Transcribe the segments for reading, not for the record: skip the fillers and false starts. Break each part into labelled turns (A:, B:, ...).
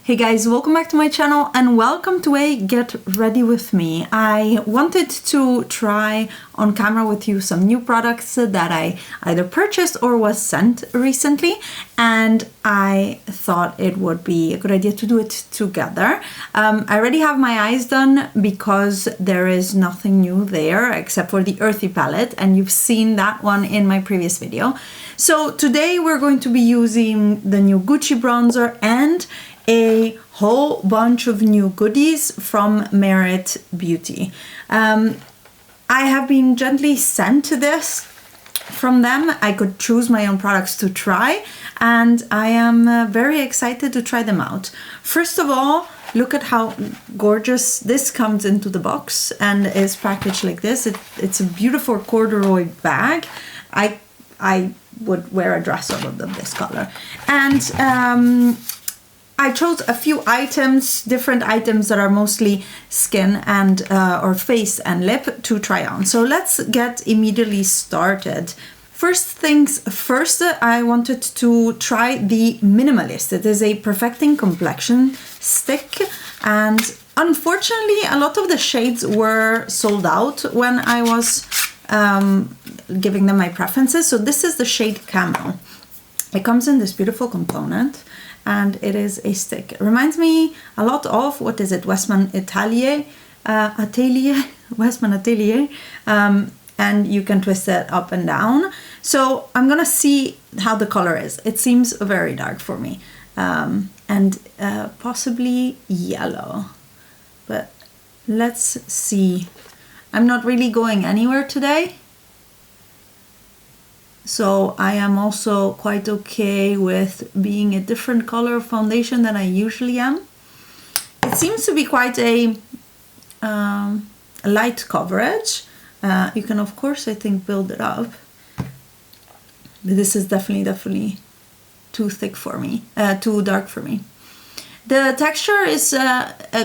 A: Hey guys, welcome back to my channel and welcome to a Get Ready With Me. I wanted to try on camera with you some new products that I either purchased or was sent recently, and I thought it would be a good idea to do it together. I already have my eyes done because there is nothing new there except for the earthy palette, and you've seen that one in my previous video. So today we're going to be using the new Gucci bronzer and a whole bunch of new goodies from Merit Beauty. I have been gently sent this from them. I could choose my own products to try, and I am very excited to try them out. First of all, look at how gorgeous this comes into the box and is packaged like this. It's a beautiful corduroy bag. I would wear a dress out of this color. And I chose a few items, different items that are mostly skin and or face and lip to try on. So let's get immediately started. First things first, I wanted to try the Minimalist. It is a perfecting complexion stick, and unfortunately a lot of the shades were sold out when I was giving them my preferences. So this is the shade Camel. It comes in this beautiful component, and it is a stick. It reminds me a lot of, what is it, Westman Atelier, Westman Atelier, and you can twist it up and down. So I'm gonna see how the color is. It seems very dark for me, and possibly yellow, but let's see. I'm not really going anywhere today, so I am also quite okay with being a different color foundation than I usually am. It seems to be quite a light coverage. You can, of course, I think, build it up. But this is definitely too thick for me, too dark for me. The texture is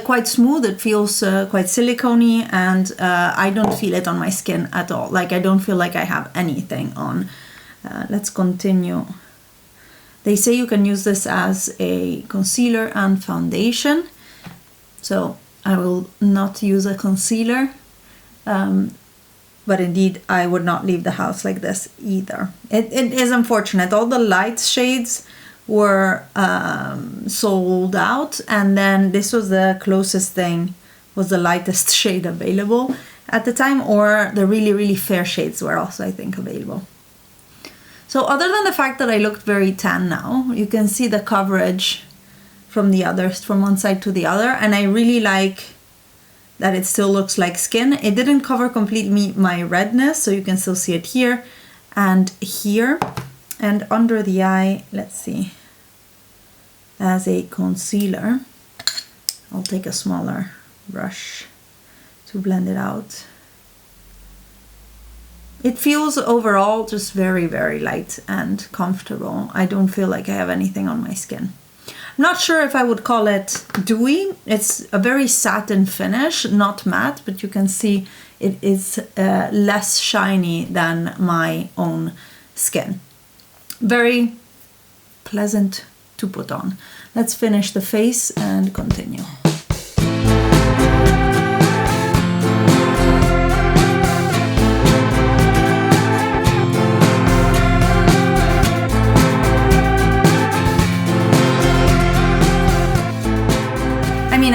A: quite smooth. It feels quite silicone-y, and I don't feel it on my skin at all. Like, I don't feel like I have anything on. Let's continue. They say you can use this as a concealer and foundation, so I will not use a concealer, but indeed I would not leave the house like this either. It is unfortunate. All the light shades were sold out, and then this was the closest thing, was the lightest shade available at the time, or the really fair shades were also, I think, available. So other than the fact that I looked very tan now, you can see the coverage from the others, from one side to the other, and I really like that it still looks like skin. It didn't cover completely my redness, so you can still see it here and here. And under the eye, let's see, as a concealer, I'll take a smaller brush to blend it out. It feels overall just very light and comfortable. I don't feel like I have anything on my skin. I'm not sure if I would call it dewy. It's a very satin finish, not matte, but you can see it is less shiny than my own skin. Very pleasant to put on. Let's finish the face and continue.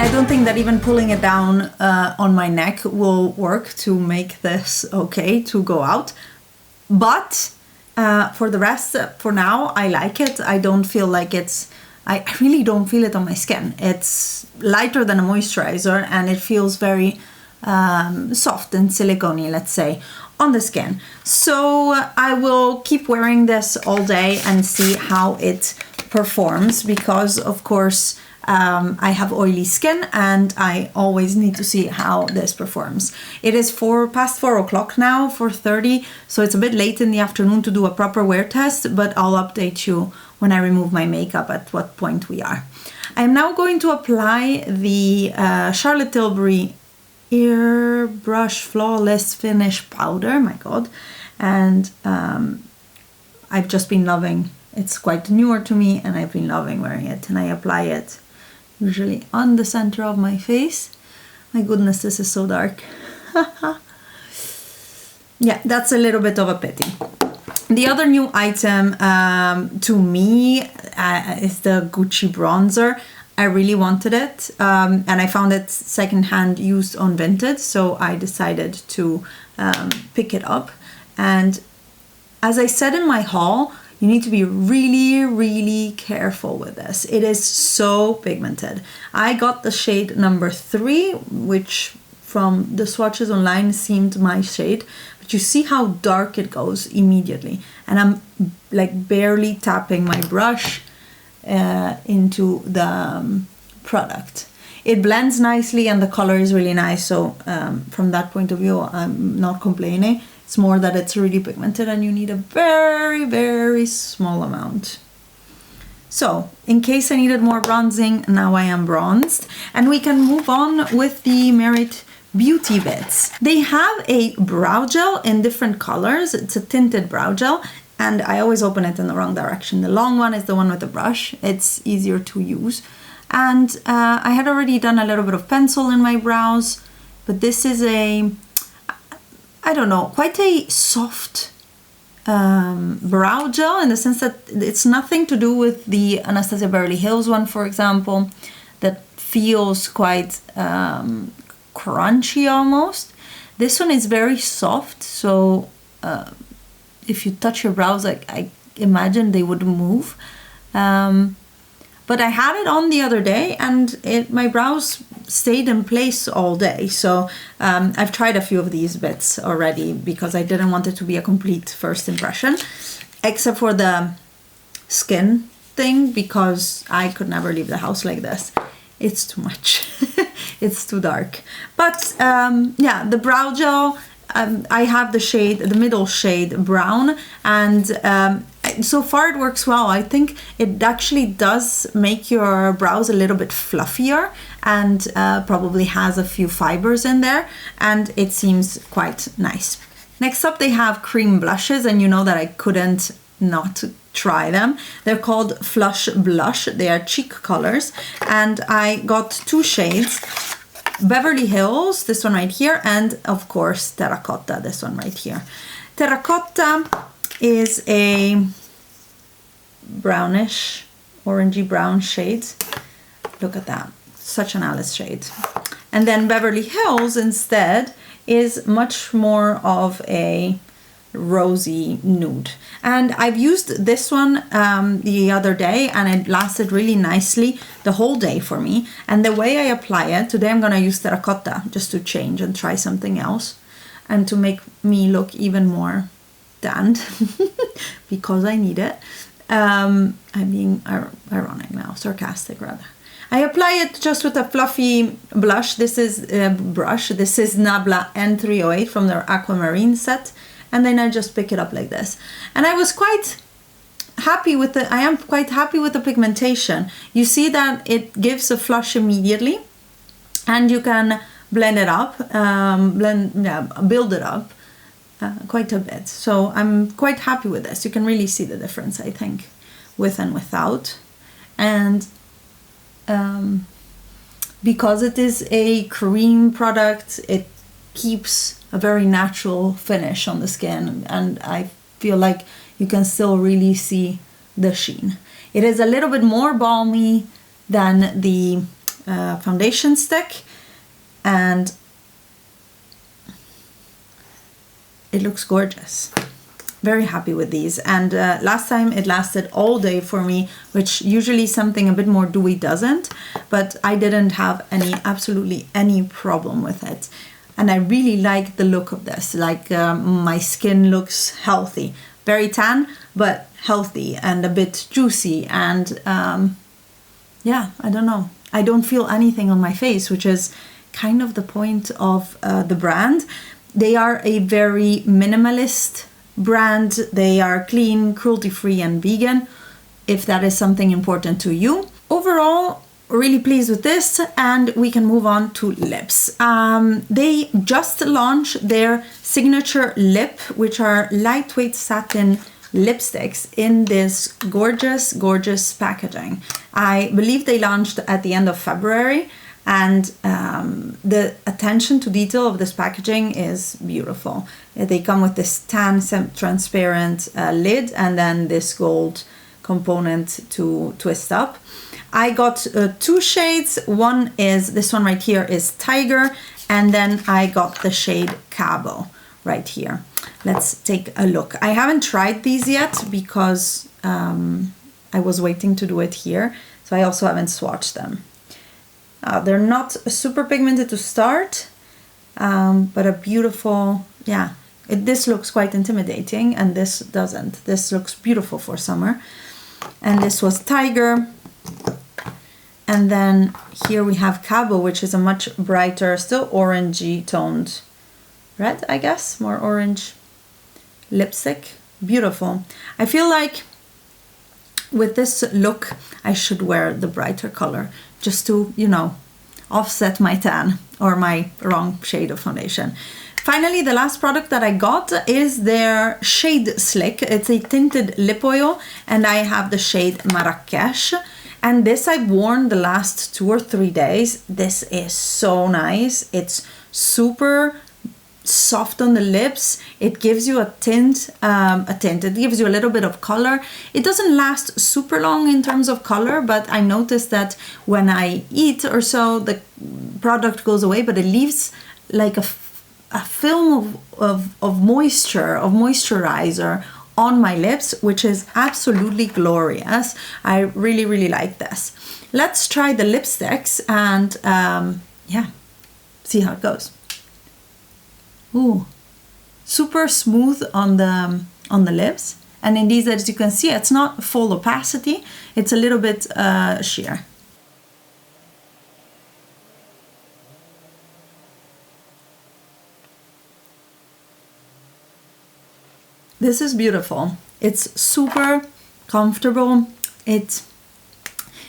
A: I don't think that even pulling it down on my neck will work to make this okay to go out. But for the rest, for now, I like it. I don't feel like I really don't feel it on my skin. It's lighter than a moisturizer, and it feels very soft and silicone-y, let's say, on the skin. So I will keep wearing this all day and see how it performs, because of course I have oily skin and I always need to see how this performs. It is past 4 o'clock now, 4:30, so it's a bit late in the afternoon to do a proper wear test, but I'll update you when I remove my makeup at what point we are. I'm now going to apply the Charlotte Tilbury Airbrush Flawless Finish Powder, my god, and I've just been loving. It's quite newer to me and I've been loving wearing it, and I apply it usually on the center of my face. My goodness, this is so dark. Yeah, that's a little bit of a pity. The other new item to me is the Gucci bronzer. I really wanted it, and I found it secondhand used on Vinted, so I decided to pick it up. And as I said in my haul, you need to be really, really careful with this. It is so pigmented. I got the shade number 3, which from the swatches online seemed my shade, but you see how dark it goes immediately. And I'm like barely tapping my brush into the product. It blends nicely and the color is really nice, so from that point of view I'm not complaining. It's more that it's really pigmented and you need a very, very small amount. So in case I needed more bronzing, now I am bronzed, and we can move on with the Merit Beauty bits. They have a brow gel in different colors. It's a tinted brow gel, and I always open it in the wrong direction. The long one is the one with the brush. It's easier to use. And I had already done a little bit of pencil in my brows, but this is a, I don't know, quite a soft brow gel, in the sense that it's nothing to do with the Anastasia Beverly Hills one, for example, that feels quite crunchy almost. This one is very soft, so if you touch your brows, I imagine they would move. But I had it on the other day and my brows stayed in place all day. So I've tried a few of these bits already because I didn't want it to be a complete first impression, except for the skin thing, because I could never leave the house like this. It's too much. It's too dark. But yeah, the brow gel, I have the shade, the middle shade brown, and so far it works well. I think it actually does make your brows a little bit fluffier, and probably has a few fibers in there, and it seems quite nice. Next up, they have cream blushes, and you know that I couldn't not try them. They're called Flush Blush. They are cheek colors, and I got 2 shades. Beverly Hills, this one right here, and of course Terracotta, this one right here. Terracotta is a brownish, orangey brown shade. Look at that, such an Alice shade. And then Beverly Hills instead is much more of a rosy nude, and I've used this one the other day, and it lasted really nicely the whole day for me. And the way I apply it today, I'm gonna use Terracotta just to change and try something else, and to make me look even more tanned because I need it. I'm being ironic now, sarcastic rather. I apply it just with a fluffy blush. This is brush. This is Nabla N308 from their Aquamarine set. And then I just pick it up like this. And I was quite happy with it. I am quite happy with the pigmentation. You see that it gives a flush immediately, and you can blend it up, build it up quite a bit. So I'm quite happy with this. You can really see the difference, I think, with and without. And because it is a cream product, it keeps a very natural finish on the skin, and I feel like you can still really see the sheen. It is a little bit more balmy than the foundation stick, and it looks gorgeous. Very happy with these. And last time it lasted all day for me, which usually something a bit more dewy doesn't, but I didn't have absolutely any problem with it. And I really like the look of this. Like my skin looks healthy, very tan, but healthy and a bit juicy. And yeah, I don't know. I don't feel anything on my face, which is kind of the point of the brand. They are a very minimalist brand. They are clean, cruelty-free, and vegan, if that is something important to you. Overall, really pleased with this, and we can move on to lips. They just launched their signature lip, which are lightweight satin lipsticks in this gorgeous, gorgeous packaging. I believe they launched at the end of February, and the attention to detail of this packaging is beautiful. They come with this tan transparent lid and then this gold component to twist up. I got 2 shades. One is, this one right here is Tiger, and then I got the shade Cabo right here. Let's take a look. I haven't tried these yet because I was waiting to do it here, so I also haven't swatched them. They're not super pigmented to start, but a beautiful, yeah, this looks quite intimidating and this doesn't. This looks beautiful for summer. And this was Tiger. And then here we have Cabo, which is a much brighter, still orangey toned red, I guess, more orange lipstick. Beautiful. I feel like with this look, I should wear the brighter color just to, you know, offset my tan or my wrong shade of foundation. Finally, the last product that I got is their Shade Slick. It's a tinted lip oil, and I have the shade Marrakesh. And this I've worn the last 2 or 3 days. This is so nice. It's super soft on the lips. It gives you a tint. It gives you a little bit of color. It doesn't last super long in terms of color, but I noticed that when I eat or so, the product goes away, but it leaves like a film of moisture, of moisturizer on my lips, which is absolutely glorious. I really, really like this. Let's try the lipsticks and yeah, see how it goes. Ooh, super smooth on the lips, and in these, as you can see, it's not full opacity, it's a little bit sheer. This is beautiful. It's super comfortable. It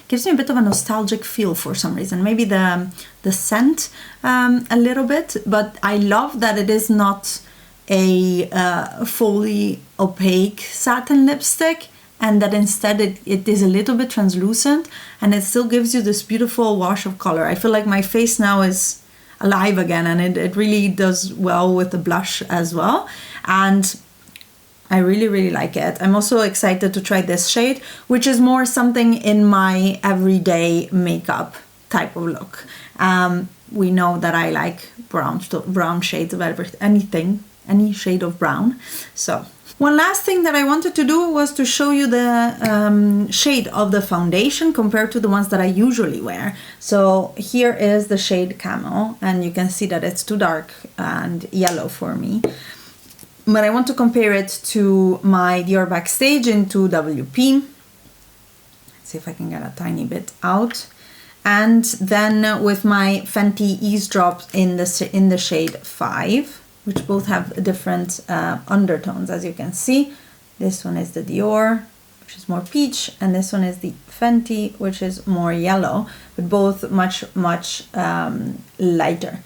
A: gives me a bit of a nostalgic feel for some reason. Maybe the scent a little bit, but I love that it is not a fully opaque satin lipstick, and that instead it is a little bit translucent, and it still gives you this beautiful wash of color. I feel like my face now is alive again, and it really does well with the blush as well. And I really, really like it. I'm also excited to try this shade, which is more something in my everyday makeup type of look. We know that I like brown shades of anything, any shade of brown. So one last thing that I wanted to do was to show you the shade of the foundation compared to the ones that I usually wear. So here is the shade Camel, and you can see that it's too dark and yellow for me. But I want to compare it to my Dior Backstage in 2WP. Let's see if I can get a tiny bit out. And then with my Fenty Eavesdrop in the shade 5, which both have different undertones, as you can see. This one is the Dior, which is more peach, and this one is the Fenty, which is more yellow, but both much, much lighter.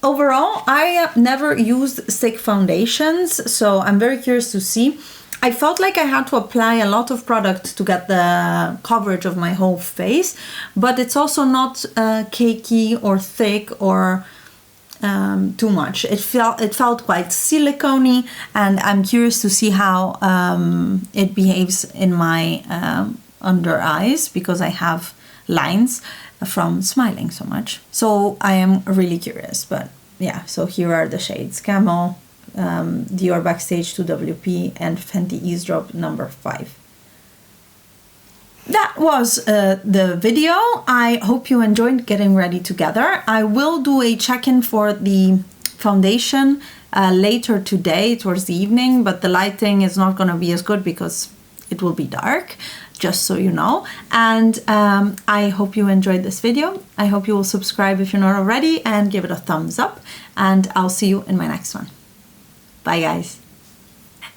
A: Overall, I never used stick foundations, so I'm very curious to see. I felt like I had to apply a lot of product to get the coverage of my whole face, but it's also not cakey or thick or too much. It felt quite silicone-y, and I'm curious to see how it behaves in my under eyes, because I have lines from smiling so much. So I am really curious, but yeah, so here are the shades: Camel, Dior Backstage 2WP, and Fenty Eavesdrop number 5. That was the video. I hope you enjoyed getting ready together. I will do a check-in for the foundation later today towards the evening, but the lighting is not going to be as good because it will be dark, just so you know. And I hope you enjoyed this video. I hope you will subscribe if you're not already and give it a thumbs up, and I'll see you in my next one. Bye guys.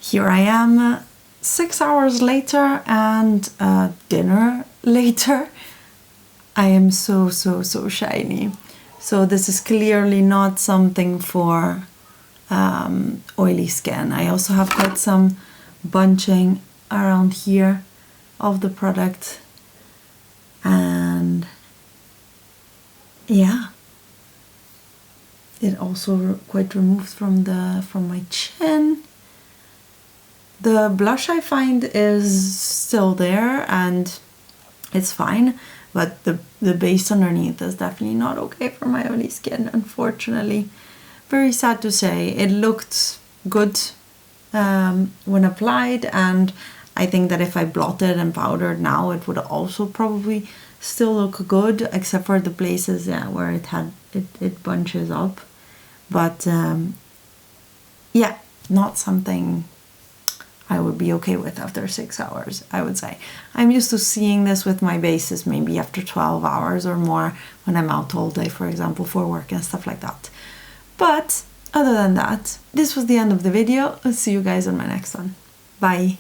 A: Here I am 6 hours later and dinner later. I am so shiny. So this is clearly not something for oily skin. I also have quite some bunching around here of the product. And yeah, it also quite removes from my chin. The blush I find is still there and it's fine, but the base underneath is definitely not okay for my oily skin, unfortunately. Very sad to say. It looked good when applied, and I think that if I blotted and powdered now, it would also probably still look good, except for the places where it bunches up. But yeah, not something I would be okay with after 6 hours, I would say. I'm used to seeing this with my bases maybe after 12 hours or more when I'm out all day, for example, for work and stuff like that. But other than that, this was the end of the video. I'll see you guys on my next one. Bye.